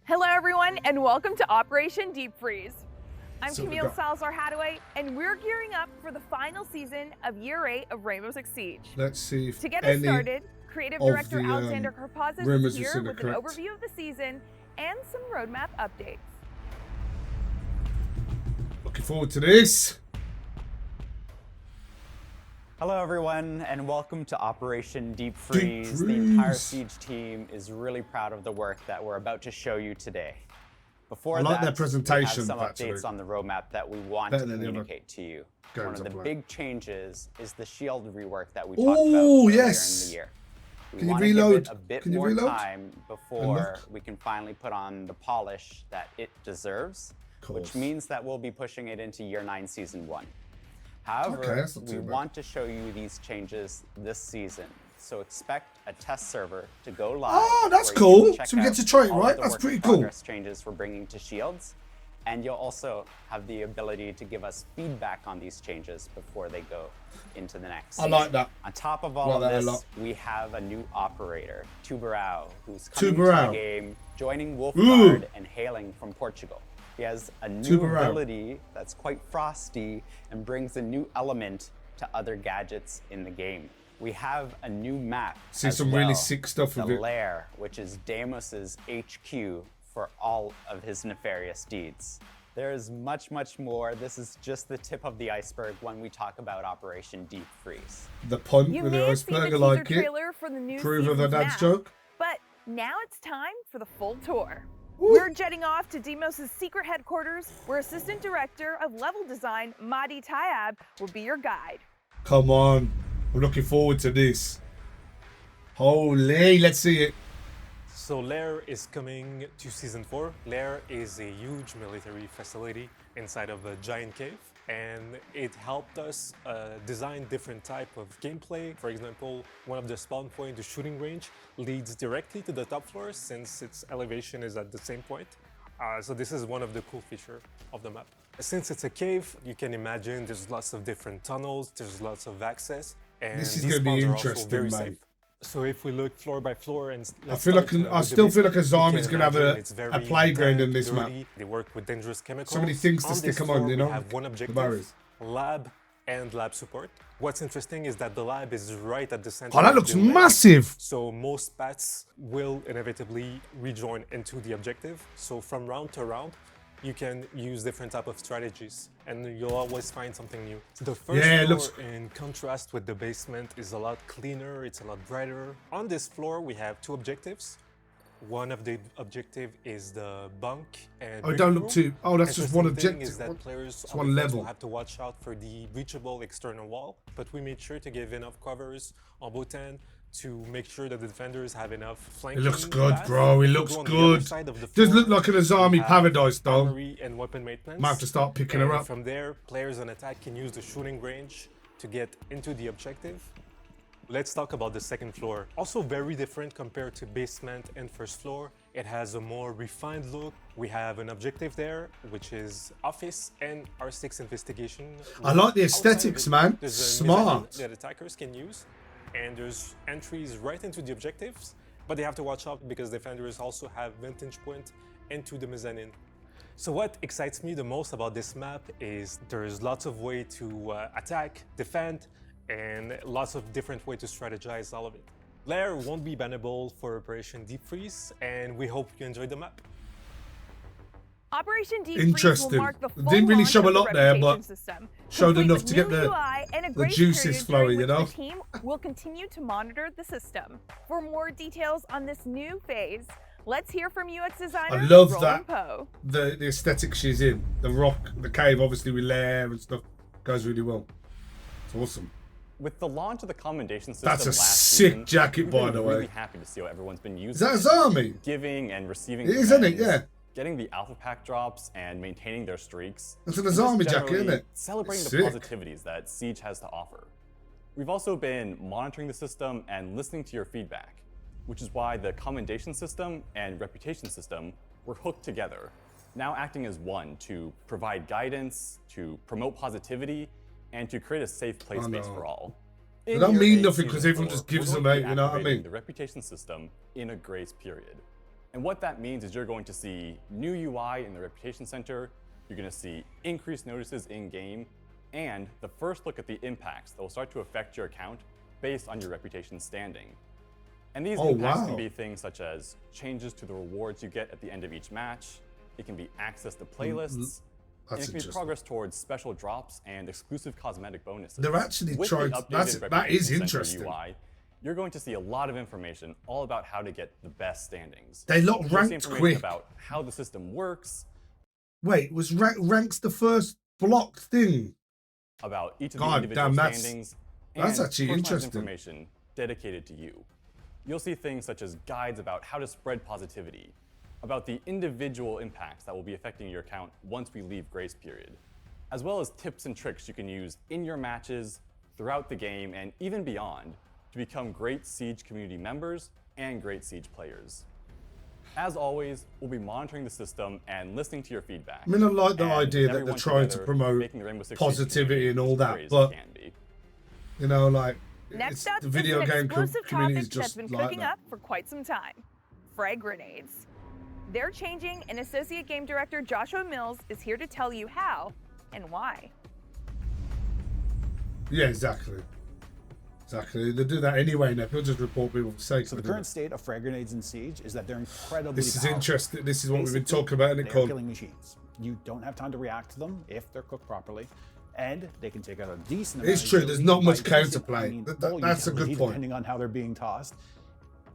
Hello everyone and welcome to Operation Deep Freeze. I'm So we Camille got- Salazar-Hadaway and we're gearing up for the final season of Year 8 of Rainbow Six Siege. Let's see if To get us any started, creative of director the, Alexander Karpazis rumors is is here in the with an correct. overview of the season and some roadmap updates. Looking forward to this. Hello everyone and welcome to Operation Deep Freeze. The entire Siege team is really proud of the work that we're about to show you today. Before I like that, their presentation, we have some actually. updates on the roadmap that we want Better to than the other communicate to you. games One of I've the played. big changes is the shield rework that we talked about Ooh, earlier yes. in the year. We Can you want to give reload? it a bit Can you more reload? time before Unlock? we can finally put on the polish that it deserves, Course. which means that we'll be pushing it into Year 9 Season 1. However, Okay, that's not we too bad. want to show you these changes this season, so expect a test server to go live. Oh, that's where you can cool. check So we get out to try it, all of right? the That's work pretty in cool. progress changes we're bringing to Shields, and you'll also have the ability to give us feedback on these changes before they go into the next I season. like that. On top of all Like of that a this, lot. we have a new operator, Tubarao, who's coming to Tubarao. the game, joining Ooh. Wolfguard and hailing from Portugal. He has a new Tubarao. ability that's quite frosty and brings a new element to other gadgets in the game. We have a new map. See as some really well, sick stuff the with it. Lair, which is Deimos's HQ for all of his nefarious deeds. There is much, much more. This is just the tip of the iceberg when we talk about Operation Deep Freeze. The punt You with may the have seen the iceberg, I teaser like it. trailer for the new Approve of the season's dad's map, joke. but now it's time for the full tour. Woo. We're jetting off to Demos' secret headquarters where Assistant Director of Level Design Mahdi Tayab will be your guide. Come on. I'm looking forward to this. Holy, let's see it. So Lair is coming to Season 4. Lair is a huge military facility inside of a giant cave, and it helped us design different type of gameplay. For example, one of the spawn point, the shooting range, leads directly to the top floor since its elevation is at the same point. So this is one of the cool features of the map. Since it's a cave, you can imagine there's lots of different tunnels, there's lots of access, and This is these gonna be spawns are also interesting, very mate. safe. So if we look floor by floor and I still feel like a zombie's gonna have a playground in this map. They work with dangerous chemicals. So many things to On stick this 'em on, floor, you know, We have one the objective, barriers. lab and lab support. What's interesting is that the lab is right at the center. Oh, that of looks the building. massive. So most paths will inevitably rejoin into the objective. So from round to round, you can use different type of strategies and you'll always find something new. The first Yeah, it floor, looks- in contrast with the basement, is a lot cleaner, it's a lot brighter. On this floor, we have two objectives. One of the objective is the bunk and Oh, don't look briefing too. Oh, that's just one Interesting thing objective. is that What- players it's on one the fence level. will have to watch out for the reachable external wall, but we made sure to give enough covers on both ends to make sure that the defenders have enough It flanking. looks good, path. bro. It To looks go on the other good. side of the Does floor, look like an we Azami have paradise, though. armory and weapon maintenance. Might have to start picking her And up. From there, players on attack can use the shooting range to get into the objective. Let's talk about the second floor. Also very different compared to basement and first floor. It has a more refined look. We have an objective there, which is office and R6 investigation. I like the Outside of aesthetics, it, man. there's a Smart. mezzanine that attackers can use. And there's entries right into the objectives, but they have to watch out because defenders also have vantage point into the mezzanine. So what excites me the most about this map is there's lots of way to attack, defend, and lots of different way to strategize all of it. Lair won't be bannable for Operation Deep Freeze, and we hope you enjoy the map. Operation Deep Freeze Interesting. will mark the It full didn't really launch show a of the lot there, reputation but system, showed complete enough with to get new the- UI and a the grace juices period flowing, during you which know? The team will continue to monitor the system. For more details on this new phase, let's hear from UX designer I love Roland that. Poe. The aesthetic she's in. The rock, the cave, obviously with Lair and stuff, goes really well. It's awesome. With the launch of the commendation system That's a last sick season, jacket, we've by been the really way. happy to see how everyone's been using Is that it, Azami? giving and receiving It is, isn't it? commands, Yeah. getting the alpha pack drops and maintaining their streaks. That's an and just Azami jacket, generally isn't it? Celebrating It's the sick. positivities that Siege has to offer. We've also been monitoring the system and listening to your feedback, which is why the commendation system and reputation system were hooked together, now acting as one to provide guidance, to promote positivity, and to create a safe play I space know. for all. They In don't Year mean 8 nothing 'cause Season everyone 4, just gives we're them going to out, be you know what I activating mean? The reputation system in a grace period. And what that means is you're going to see new UI in the Reputation Center, you're going to see increased notices in-game, and the first look at the impacts that will start to affect your account based on your reputation standing. And these impacts can be things such as changes to the rewards you get at the end of each match, it can be access to playlists, and it can be progress towards special drops and exclusive cosmetic bonuses. They're actually With trying, the updated that is Reputation Center interesting. UI, you're going to see a lot of information all about how to get the best standings. They lot You'll see ranked information quick. about how the system works, Wait, was ranks the first block thing? about each of God the individual damn, that's- standings, that's and actually personalized interesting. information dedicated to you. You'll see things such as guides about how to spread positivity, about the individual impacts that will be affecting your account once we leave grace period, as well as tips and tricks you can use in your matches, throughout the game, and even beyond to become great Siege community members and great Siege players. As always, we'll be monitoring the system and listening to your feedback. I mean, I like the And idea that they're everyone trying to together promote making the Rainbow Six Siege positivity and all as that, great as it but can be. you know, like Next it's, up the is video an game explosive community is topic that's just been like cooking that. up for quite some time. Frag grenades. They're changing, and Associate Game Director Joshua Mills is here to tell you how and why. Yeah, exactly. Exactly. They do that anyway now. They'll just report people for sake. So the of it. current state of frag grenades in Siege is that they're incredibly This is powerful. interesting. This is what we've been Basically, talking about in the they're call. killing machines. You don't have time to react to them if they're cooked properly, and they can take out a decent amount It's of true, utility. there's not much By decent, counterplay. I mean That's full a good utility, point. Depending on how they're being tossed.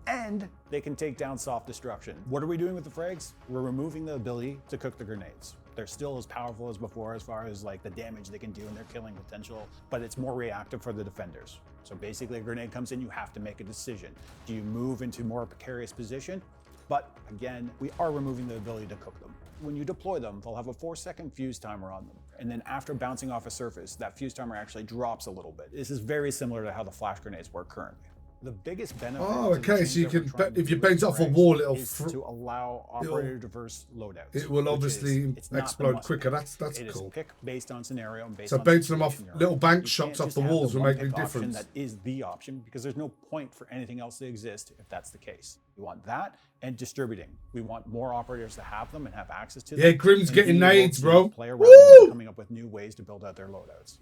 And they can take down soft destruction. What are we doing with the frags? We're removing the ability to cook the grenades. They're still as powerful as before as far as like the damage they can do and their killing potential, but it's more reactive for the defenders. So basically a grenade comes in, you have to make a decision. Do you move into more precarious position? But again, we are removing the ability to cook them. When you deploy them, they'll have a 4-second fuse timer on them. And then after bouncing off a surface, that fuse timer actually drops a little bit. This is very similar to how the flash grenades work currently. The biggest benefit Oh, to the okay, change so you that we're can trying to if you do bounce with off a frags wall, it'll is to allow operator diverse loadouts. it will which obviously is- it's not the explode must. quicker. That's It is cool. pick based on scenario and based So on bouncing them off situation you're little in. bank You shots can't off just the have walls will one make a pick option difference. That is the option because there's no point for anything else to exist if that's the case. We want that and distributing. We want more operators to have them and have access to them. Yeah, Grim's and getting being able nades, to bro. play around with Woo! coming up with new ways to build out their loadouts.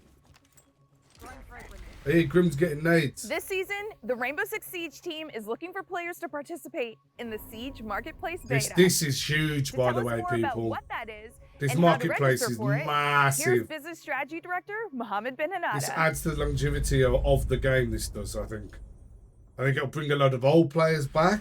Hey, Grim's getting nades. This season, the Rainbow Six Siege team is looking for players to participate in the Siege Marketplace beta. This is huge, To by tell the us way, more about people. what that is This and how to marketplace register is for it, Here's massive. Business Strategy Director Mohammed Ben This Hanada. adds to the longevity of the game. This does, I think. I think it'll bring a lot of old players back.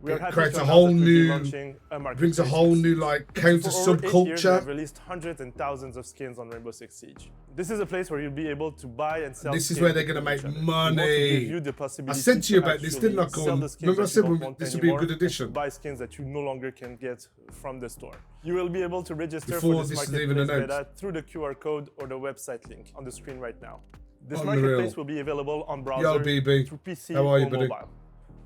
We are It happy creates to a announce whole that we'll be new, launching a brings a marketplace whole for new Siege. like counter For over 8 years, we have subculture. released hundreds and thousands of skins on Rainbow Six Siege. This is a place where you'll be able to buy and sell. This is skins where they're gonna with make each other. We money. want to give you the I possibility said to you to about this, didn't I, actually Colin? sell the skins Remember I that said you don't want this would be a anymore good and to addition? buy skins that you no longer can get from the store. You will be able to register Before for this this is even marketplace announced. beta through the QR code or the website link on the screen right now. This Unreal. marketplace will be available on browser, Yo, BB. through PC, How are you, or buddy? mobile.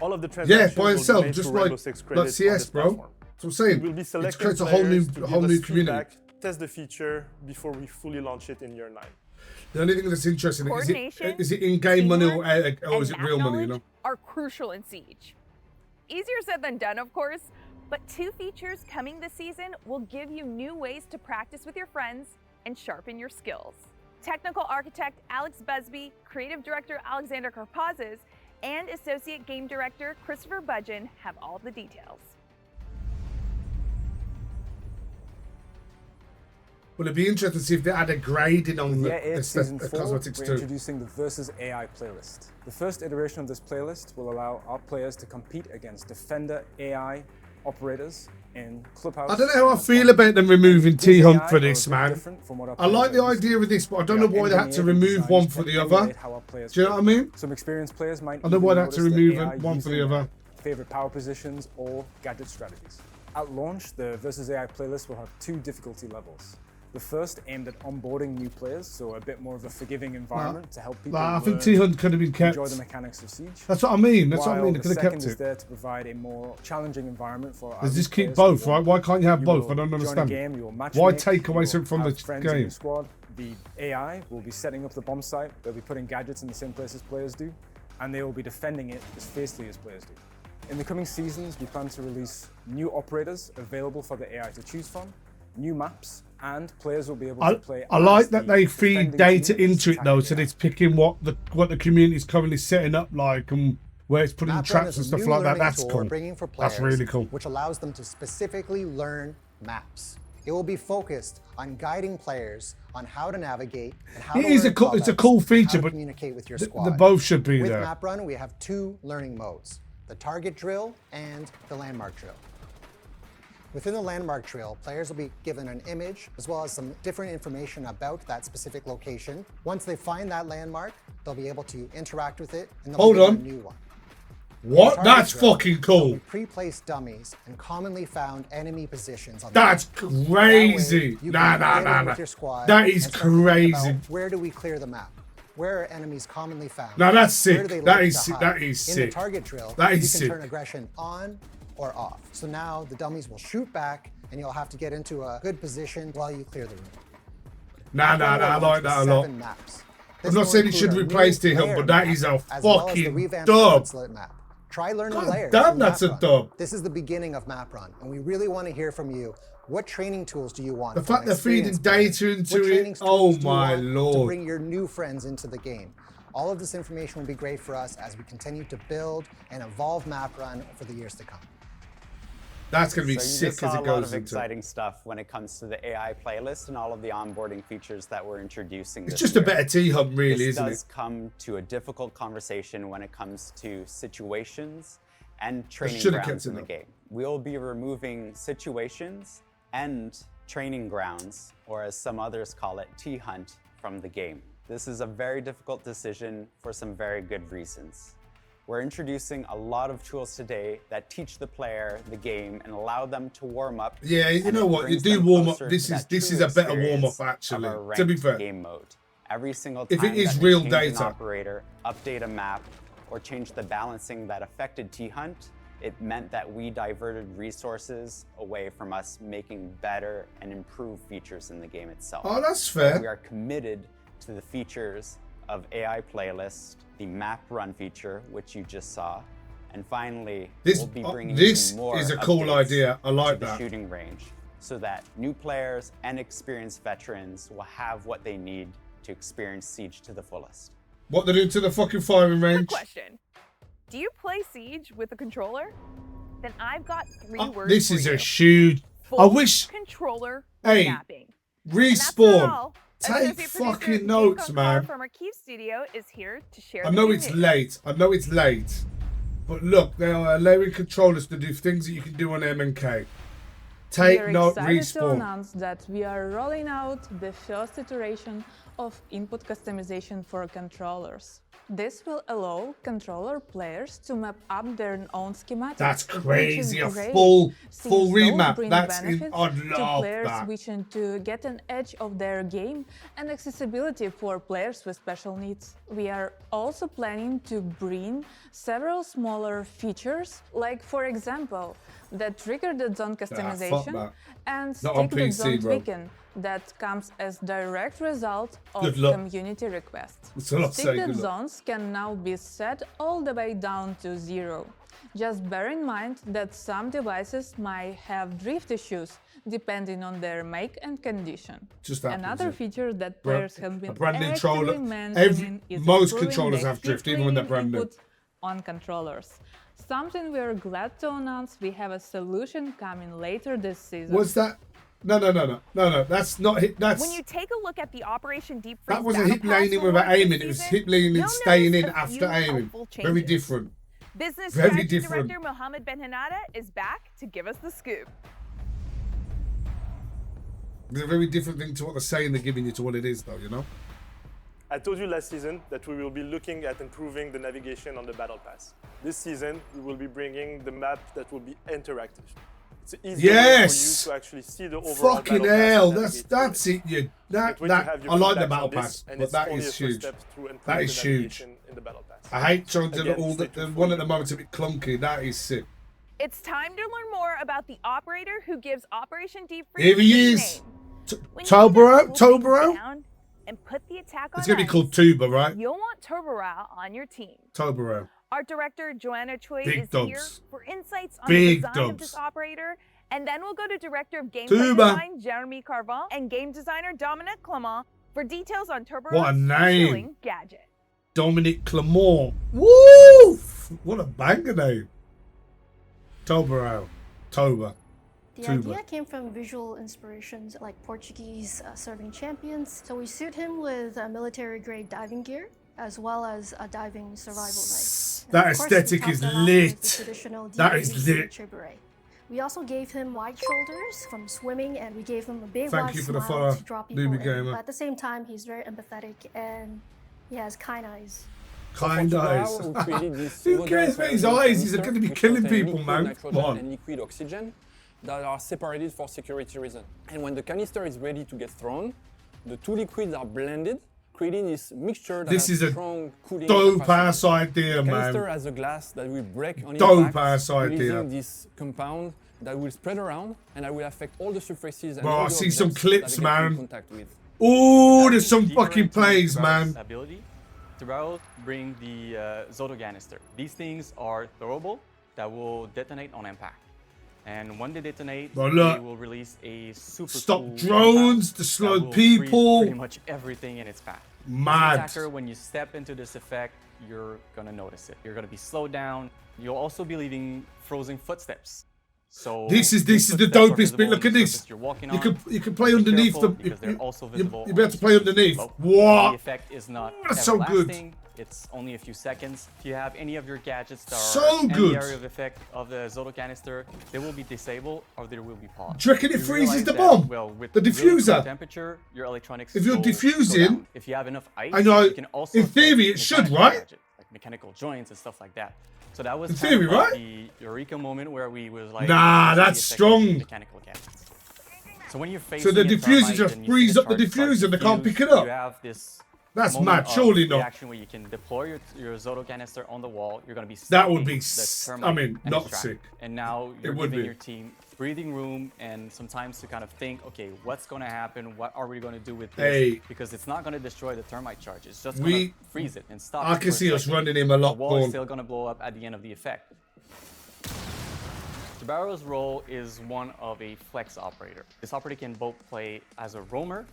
All of the Yeah, transactions by will be itself, made just through like Rainbow Six credits on CS, this bro. platform. That's what I'm saying. We'll be It selecting creates a whole new, players to whole give new us community. feedback, test the feature before we fully launch it in year 9. The only thing that's interesting Coordination, is it in-game money or teamwork, is it and real map money? You know. knowledge are crucial in Siege. Easier said than done, of course, but 2 features coming this season will give you new ways to practice with your friends and sharpen your skills. Technical architect Alex Busby, creative director Alexander Karpazes, and associate game director Christopher Budgeon have all the details. Well, it'd be interesting to see if they add a grading on the Yeah, it's season 4. cosmetics We're too. introducing the Versus AI playlist. The first iteration of this playlist will allow our players to compete against Defender AI operators in Clubhouse. I don't know how I and feel Squad. about them removing These T-Hunt AI for are a this, bit man. different from what our I like players the are used to. idea of this, but I don't They know are why they had to engineered and remove designed one to for the other. emulate how our players Do you know what I play. mean? Some experienced players might I know why even they had to notice remove AI one for the using other. their favorite power positions or gadget strategies. At launch, the Versus AI playlist will have 2 difficulty levels. The first aimed at onboarding new players, so a bit more of a forgiving environment to help people I think learn T-Hunt could have been kept. enjoy the mechanics of Siege. That's what I mean. That's what I While mean. They the could have second kept is it. there to provide a more challenging environment for our Let's new just keep players both, to learn. right? Why can't you have You both? will I don't join a understand. game, you will Why matchmake, take away you something from will the have friends in game? your squad. The AI will be setting up the bomb site. They'll be putting gadgets in the same places players do, and they will be defending it as fiercely as players do. In the coming seasons, we plan to release new operators available for the AI to choose from, new maps, and players will be able to play. I like as that the they feed defending data team into it though, so attacking that it's picking what the community is currently setting up like, and where it's putting Map Run traps is and a stuff new like that. learning That's tool cool. we're bringing for players, That's really cool. which allows them to specifically learn maps. It will be focused on guiding players on how to navigate and how It to is learn a cool, it's a call-outs, cool how feature, to but communicate with your the squad. both should be With there. Map Run, we have 2 learning modes: the target drill and the landmark drill. Within the landmark drill, players will be given an image as well as some different information about that specific location. Once they find that landmark, they'll be able to interact with it and they'll Hold be given on. a new one. What? Target That's drill, fucking there'll cool. be pre-placed dummies and commonly found enemy positions on the That's map. That way, crazy. you Nah, can nah, get in nah, with nah. your squad That is and start thinking crazy. about where do we clear the map? Where are enemies commonly found? Now that's Where sick. do they That like is to sick. hide? That is In sick. the target drill, That is you sick. can turn aggression on or off. So now the dummies will shoot back and you'll have to get into a good position while you clear the room. Nah, Map Run will I launch like with that a lot. 7 maps. I'm This not will saying it include should our new replace T-Hub, Lair but that map, is a as well as the fucking revamped dub. Slit map. Try learning God Lair damn, through that's Map a Run. dub. This is the beginning of Map Run, and we really want to hear from you. What training tools do you want? The for fact an they're feeding experienced data player? into What it, training oh tools do you my want to lord. bring your new friends into the game? All of this information will be great for us as we continue to build and evolve Map Run for the years to come. That's going to be So you sick just as saw it a lot goes of into. exciting stuff when it comes to the AI playlist and all of the onboarding features that we're introducing. It's this just a year. better T-Hub, really, This isn't does it? come to a difficult conversation when it comes to situations and training should've grounds kept it in the up. game. We'll be removing situations and training grounds, or as some others call it, T-Hunt, from the game. This is a very difficult decision for some very good reasons. We're introducing a lot of tools today that teach the player the game and allow them to warm up. Yeah, you and know it what? You brings do them warm up. closer This to is that this true is a better warm up experience actually. of a To be ranked fair, game mode. Every single If time it is that we real change an data. operator, update a map, or change the balancing that affected T-Hunt, it meant that we diverted resources away from us making better and improved features in the game itself. Oh, that's So fair. we are committed to the features of AI Playlist, the map run feature, which you just saw, and finally, This we'll be bringing this even more is a cool updates idea. I like to the that. shooting range, so that new players and experienced veterans will have what they need to experience Siege to the fullest. What they're doing to the fucking firing Quick range? question. Do you play Siege with a controller? Then I've got 3 Oh, words this for is you. a huge. Full I wish controller Hey, mapping. And that's not respawn. all. Take Associate producer fucking Jake notes, Onkar man. from our Keep Studio is here to share I the know good it's news. late. I know it's late. But look, they are allowing controllers to do things that you can do on M&K. Take We are note, excited to respawn. announce that we are rolling out the first iteration of input customization for controllers. This will allow controller players to map up their own schematics. That's which is crazy. A great, full since those remap. bring That's benefits I'd to love players that. wishing to get an edge of their game and accessibility for players with special needs. We are also planning to bring several smaller features, like for example, the trigger zone customization that. and Not on stick PC, zone bro. tweaking that comes as direct result of Good luck. community requests. That's all I'll say, Stick good luck. zones can now be set all the way down to 0. Just bear in mind that some devices might have drift issues depending on their make and condition. Just happens, Another yeah. feature that Bro, players have been a brand new actively controller- mentioning is most improving controllers the have drift, even when they're brand new. input on controllers. Something we are glad to announce, we have a solution coming later this season. Was that? No. That's not hit. That's When you take a look at the Operation Deep Freeze that wasn't battle hip pass laning for without launch this aiming. It was season, hip laning you'll and staying in notice a after few aiming. helpful Very changes. different. Business Very Strategy different. Director Mohammed Ben Hanada is back to give us the scoop. It's a very different thing to what they're saying. They're giving you to what it is, though. You know. I told you last season that we will be looking at improving the navigation on the Battle Pass. This season, we will be bringing the map that will be interactive. It's easy Yes! for you to actually see the overall Fucking Battle Pass hell! and That's navigate that's through it. You that But when you that have your I like the feedback battle on this, pass, and but it's that only a is first huge. step to improve That the is huge. navigation in the Battle Pass. I hate trying to Again, all stay the tuned one for at the moment's a bit clunky. That is sick. It's time to learn more about the operator who gives Operation Deep Freeze Here he its is. name. When you get Tubarao. that full thing Tubarao. down and put the attack on It's gonna be ice, called Tuba, right? You'll want Tubarao on your team. Tubarao. Art director Joanna Choi Big is here dubs. for insights on Big the design of this dubs. operator. And then we'll go to director of gameplay Tuba. design Jeremy Carvin and game designer Dominic Clement for details on What a Tubarao's name. chilling gadget. Dominic Clement. Woo! What a banger name. Tubarao. Toba. The Tuba. idea came from visual inspirations like Portuguese serving champions. So we suit him with military-grade diving gear as well as a diving survival knife. That And of course, we aesthetic topped is that off with lit. the traditional That is DVC lit. Tubarao. We also gave him wide shoulders from swimming, and we gave him a big Thank wide you for the smile follow, to draw people Newbie in. Gamer. But at the same time, he's very empathetic and he has kind eyes. Kind eyes. Who cares about his eyes? He's going to be killing people, man. Come on. And liquid oxygen that are separated for security reasons. And when the canister is ready to get thrown, the two liquids are blended, creating this mixture that This has is a strong cooling dope capacity. ass idea, The canister man. has a glass that will break on Dope impact, ass idea. releasing this compound that will spread around and that will affect all the surfaces and Bro, all I the see some objects clips, that they get in man. contact with. Oh, there's some Deeper fucking into plays, Tubarao's man. Ability. Tubarao bring the Zoto canister. These things are throwable that will detonate on impact. And when they detonate, Bro, look. they will release a super Stop cool drones, compound to slow that will freeze people. pretty much everything in its path. Mad. As an attacker, when you step into this effect, you're gonna notice it. You're gonna be slowed down. You'll also be leaving frozen footsteps. So This is these the footsteps are dopest visible bit. Look on at the this. surface you're walking You on. can play Be underneath careful them. because they're also visible You'll be able to play underneath. slope. What? The effect is not That's so good. everlasting. It's only a few seconds. If you have any of your gadgets that So are in good. the area of effect of the Zoto canister, they will be disabled or they will be paused. Do you reckon it You freezes realize the that, bomb? Well, with The really diffuser? cool temperature, your electronics If you're go diffusing, down. If you have enough ice, I know, you can also in theory affect it should, mechanical right? gadget, like mechanical joints and stuff like that. So that was In kind theory, of like right? the eureka moment where we was like, Nah, this is that's the effect of strong. Mechanical gadgets. So when you're facing So the a diffuser termite just and you see frees the up the charge start to diffuser, they can't fuse, pick it up. You have this That's moment mad, of surely not. reaction where you can deploy your Zoto canister on the wall. You're going to be That would be stopping the s- termite I mean, and not its track. sick. And now It you're would giving be. your team breathing room and sometimes to kind of think, okay, what's going to happen? What are we going to do with this? Hey. Because it's not going to destroy the termite charge. It's just We- going to freeze it and stop I it can for a see us second. running him a lot The wall more. is still going to blow up at the end of the effect. Tubarao's role is one of a flex operator. This operator can both play as a roamer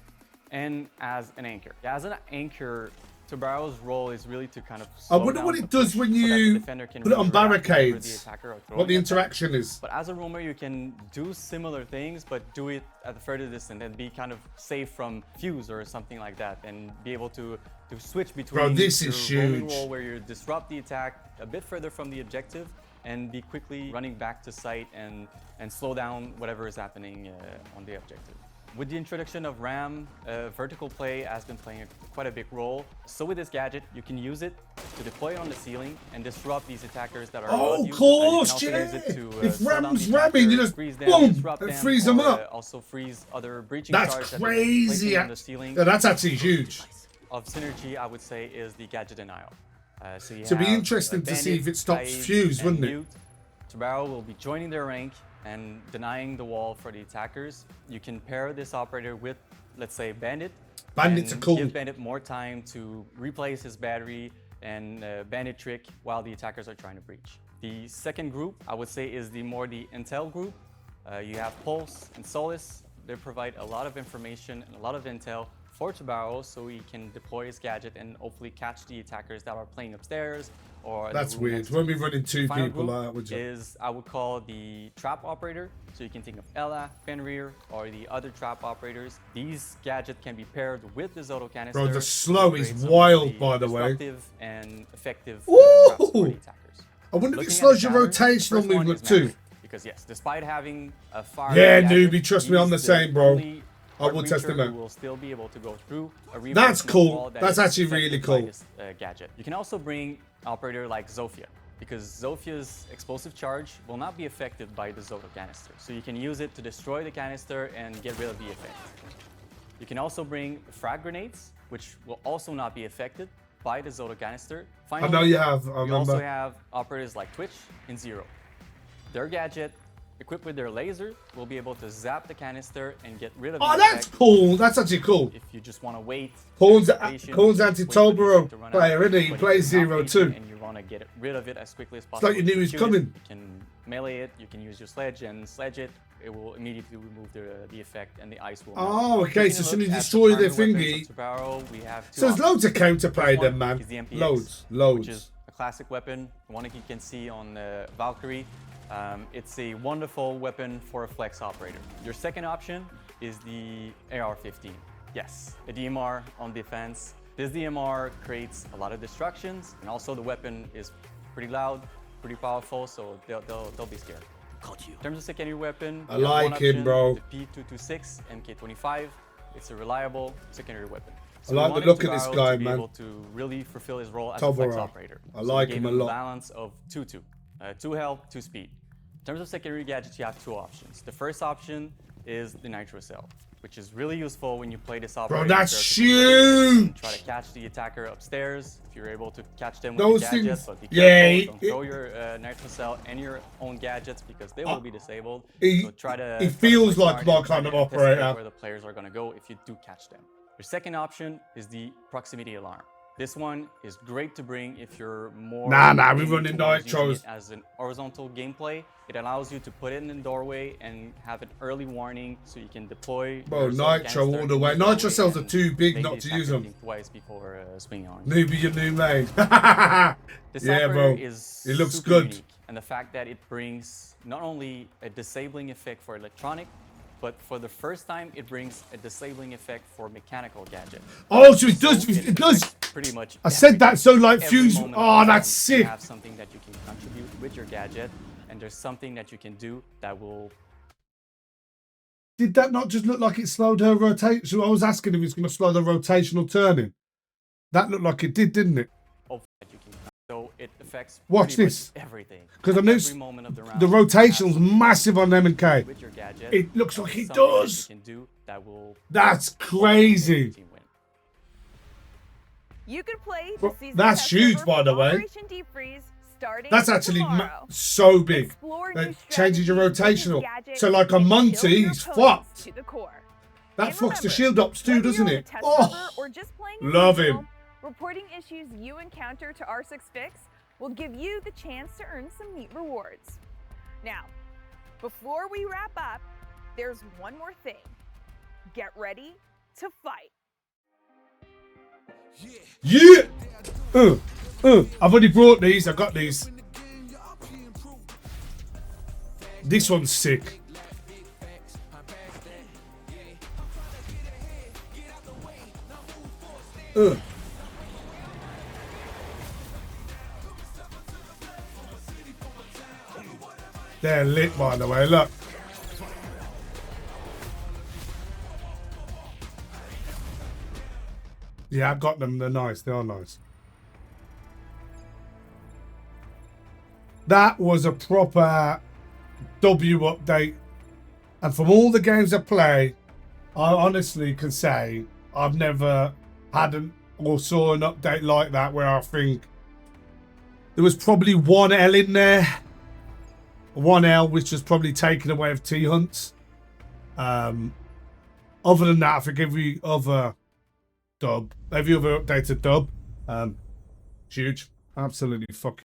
and as an anchor. As an anchor, Tubarao's role is really to kind of I wonder slow what down it the does push when so that the you defender can put it on redirect whenever barricades. the attacker are What throwing the at them. interaction is. But as a roamer, you can do similar things, but do it at the further distance and be kind of safe from fuse or something like that, and be able to switch between this is your roaming huge. role where you disrupt the attack a bit further from the objective and be quickly running back to site and slow down whatever is happening on the objective. With the introduction of RAM, vertical play has been playing quite a big role. So with this gadget, you can use it to deploy on the ceiling and disrupt these attackers that are Oh, above you. of course, You can yeah. also use it to, If slow down Ram's the ramming, you attacker, just freeze them, boom, disrupt and them, freeze them or, up. Also freeze other breaching That's charge that they're crazy. placing on the ceiling. Yeah, that's actually huge. Of synergy, I would say, is the gadget denial. So you It'd be have interesting to see if it stops Bandit, fuse, and wouldn't it? Mute. Tubarao will be joining their rank and denying the wall for the attackers. You can pair this operator with, let's say, Bandit. Bandits and are cool. Give Bandit more time to replace his battery and Bandit trick while the attackers are trying to breach. The second group, I would say, is the intel group. You have Pulse and Solace. They provide a lot of information and a lot of intel for Tubarao so he can deploy his gadget and hopefully catch the attackers that are playing upstairs or in the That's room weird. next to When him. we run in two Final people group like that, would you? is, I would call the trap operator. So you can think of Ella, Fenrir, or the other trap operators. These gadgets can be paired with the Zoto canister. Bro, the to slow is create some wild, really by the way. disruptive and effective Ooh! traps for the attackers. I wonder if it Looking at slows the your pattern, rotational first one movement is too. magic, because yes, despite having a fire Yeah, gadget, newbie, trust me, I'm the he's same, bro. only I will test creature him out. who will still be able to go through a That's reinforcement cool. wall that That's is actually really affected by cool. this, gadget. You can also bring an operator like Zofia, because Zofia's explosive charge will not be affected by the Zoto canister. So you can use it to destroy the canister and get rid of the effect. You can also bring frag grenades, which will also not be affected by the Zoto canister. Finally, know you have, I you also remember. have operators like Twitch and Zero. Their gadget Equipped with their laser, we'll be able to zap the canister and get rid of Oh, the that's effect. cool. That's actually cool. If you just want to wait. Horn's patient, anti-Tubarao wait for the effect to run player, out. isn't he? He But if plays you're not 0-2. patient and you want to get rid of it as quickly as possible. like you knew he was shoot it, coming. You can melee it, you can use your sledge and sledge it. It will immediately remove the effect and the ice will melt. Oh, okay. Taking So a as soon as look you at the destroy the primary weapons thingy. of Tubarao, we have two So there's loads of options. counterplay First then, one man. is the MPX, Loads. Which is a classic weapon, one that you can see on the Valkyrie. It's a wonderful weapon for a flex operator. Your second option is the AR-15. Yes, a DMR on defense. This DMR creates a lot of destructions, and also the weapon is pretty loud, pretty powerful, so they'll be scared. In terms of secondary weapon, I we have one like him, option, bro. The P226 MK25. It's a reliable secondary weapon. I like we the look wanted of this Tubarao guy, to be man. able to really fulfill his role as a flex Tubarao. operator. I like we him gave a lot. balance of 2-2. 2 health, 2 speed. In terms of secondary gadgets, you have two options. The first option is the Nitro Cell, which is really useful when you play this operator. Bro, that's huge! Try to catch the attacker upstairs. If you're able to catch them with Those the gadgets, things- but be yeah, careful. Don't throw your Nitro Cell and your own gadgets because they will be disabled. He- So try to. he try to feels play like smart my and try kind to of anticipate operator. Where the players are going to go if you do catch them. Your second option is the proximity alarm. This one is great to bring if you're more. Nah, we're leaning running towards using nitros. it as an horizontal gameplay. It allows you to put it in the doorway and have an early warning so you can deploy. Bro, your sub Nitro canister all the in way. doorway Nitro cells are and too big make not the to use attacker them. think twice before swinging on. Newbie, your new main. This Yeah, operator bro. is It looks super good. unique, and the fact that it brings not only a disabling effect for electronic, but for the first time it brings a disabling effect for mechanical gadget. Oh, so it does. It does. affects pretty much. I said that so like every Fuse. moment of Oh, the that's game, you sick. have something that you can contribute with your gadget, and there's something that you can do that will. Did that not just look like it slowed her rotation? So I was asking if it's going to slow the rotational turning. That looked like it did, didn't it? That you can, so it affects Watch pretty this. much everything. Because I Every noticed moment of the round, the you have rotational's something massive on M&K. with your gadget, It looks like it something that does. you can do that will That's crazy. You can play the Bro, season that's test huge, server by the for way. Operation Deep Freeze starting That's actually tomorrow. so big. Explore That new changes your strategies, rotational. gadgets, So like a and Monty, kill your he's opponents fucked. to the core. That And fucks the remember, shield ups too, whether doesn't you're on it? the test Oh, server or just playing in love casual, him. Reporting issues you encounter to R6 Fix will give you the chance to earn some neat rewards. Now, before we wrap up, there's one more thing. Get ready to fight. Yeah. I've already brought these. I got these. This one's sick. They're lit, by the way. Look. Yeah, I've got them. They're nice. They are nice. That was a proper W update. And from all the games I play, I honestly can say I've never had or saw an update like that where I think there was probably one L in there. One L which was probably taken away of T-Hunts. Other than that, I think every other updated dub, huge. Absolutely fucking